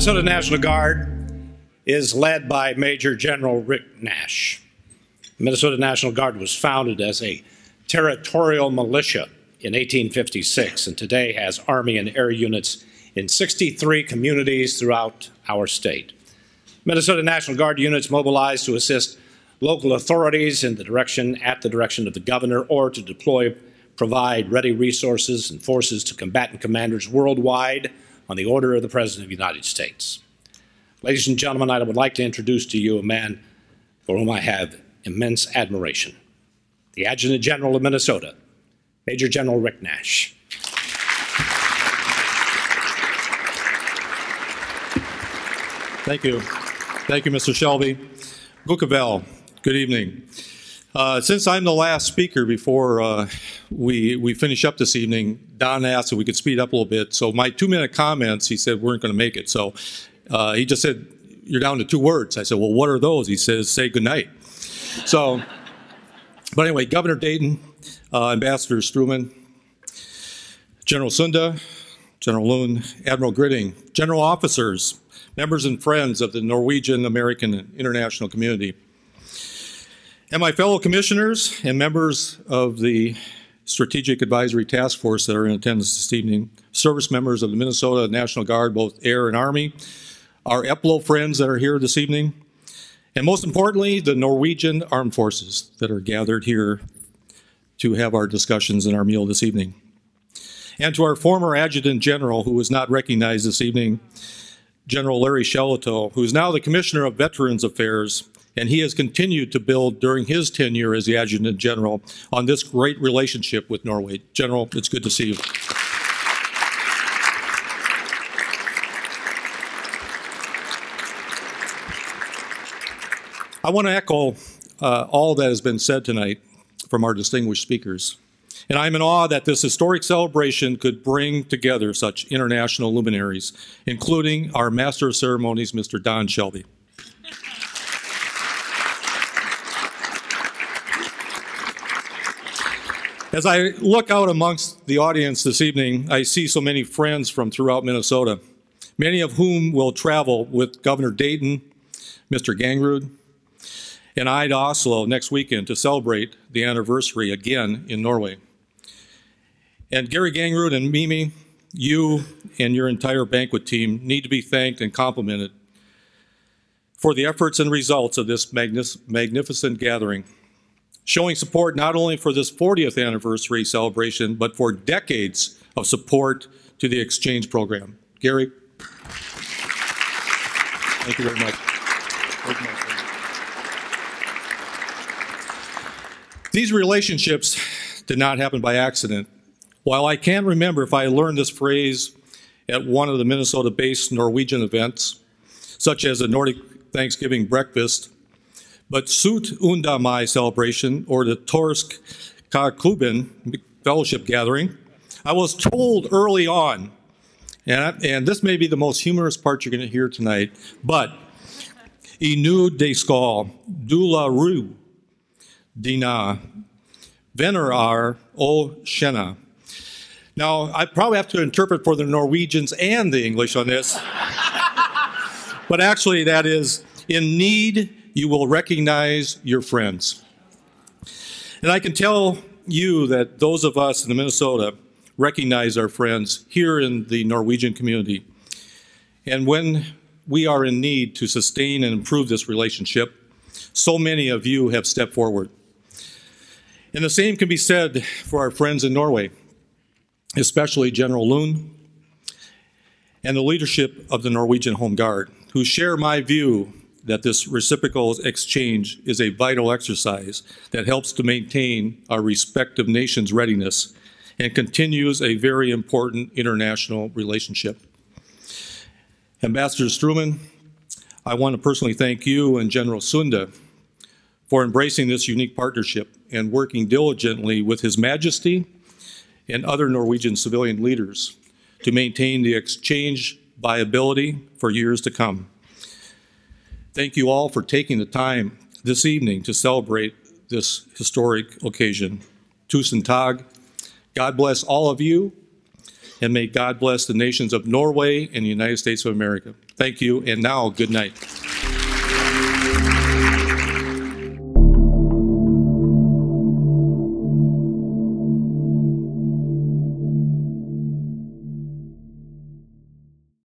Minnesota National Guard is led by Major General Rick Nash. The Minnesota National Guard was founded as a territorial militia in 1856 and today has Army and Air units in 63 communities throughout our state. Minnesota National Guard units mobilized to assist local authorities at the direction of the governor or to provide ready resources and forces to combatant commanders worldwide on the order of the President of the United States. Ladies and gentlemen, I would like to introduce to you a man for whom I have immense admiration, the Adjutant General of Minnesota, Major General Rick Nash. Thank you. Thank you, Mr. Shelby. Gukavel, good evening. Since I'm the last speaker before we finish up this evening, Don asked if we could speed up a little bit. So my 2-minute comments, he said, weren't going to make it. So he just said, you're down to 2 words. I said, well, what are those? He says, say goodnight. So, but anyway, Governor Dayton, Ambassador Struman, General Sunda, General Loon, Admiral Gritting, general officers, members and friends of the Norwegian, American, and international community, and my fellow commissioners and members of the Strategic Advisory Task Force that are in attendance this evening, service members of the Minnesota National Guard, both Air and Army, our EPLO friends that are here this evening, and most importantly, the Norwegian Armed Forces that are gathered here to have our discussions and our meal this evening. And to our former Adjutant General, who was not recognized this evening, General Larry Shellito, who is now the Commissioner of Veterans Affairs, and he has continued to build during his tenure as the Adjutant General on this great relationship with Norway. General, it's good to see you. I want to echo all that has been said tonight from our distinguished speakers. And I'm in awe that this historic celebration could bring together such international luminaries, including our Master of Ceremonies, Mr. Don Shelby. As I look out amongst the audience this evening, I see so many friends from throughout Minnesota, many of whom will travel with Governor Dayton, Mr. Gangrud, and I to Oslo next weekend to celebrate the anniversary again in Norway. And Gary Gangrud and Mimi, you and your entire banquet team need to be thanked and complimented for the efforts and results of this magnificent gathering, showing support not only for this 40th anniversary celebration, but for decades of support to the exchange program. Gary, thank you very much. These relationships did not happen by accident. While I can't remember if I learned this phrase at one of the Minnesota-based Norwegian events, such as the Nordic Thanksgiving breakfast, but Sut Unda Mai celebration or the Torsk Kluben fellowship gathering, I was told early on, and this may be the most humorous part you're going to hear tonight, but Inu de skal dula ru dina venerar o shena. Now, I probably have to interpret for the Norwegians and the English on this, but actually that is, in need, you will recognize your friends. And I can tell you that those of us in Minnesota recognize our friends here in the Norwegian community. And when we are in need to sustain and improve this relationship, so many of you have stepped forward. And the same can be said for our friends in Norway, especially General Loon and the leadership of the Norwegian Home Guard, who share my view that this reciprocal exchange is a vital exercise that helps to maintain our respective nations' readiness and continues a very important international relationship. Ambassador Struman, I want to personally thank you and General Sunda for embracing this unique partnership and working diligently with His Majesty and other Norwegian civilian leaders to maintain the exchange viability for years to come. Thank you all for taking the time this evening to celebrate this historic occasion. Tusen Tag. God bless all of you and may God bless the nations of Norway and the United States of America. Thank you, and now, good night.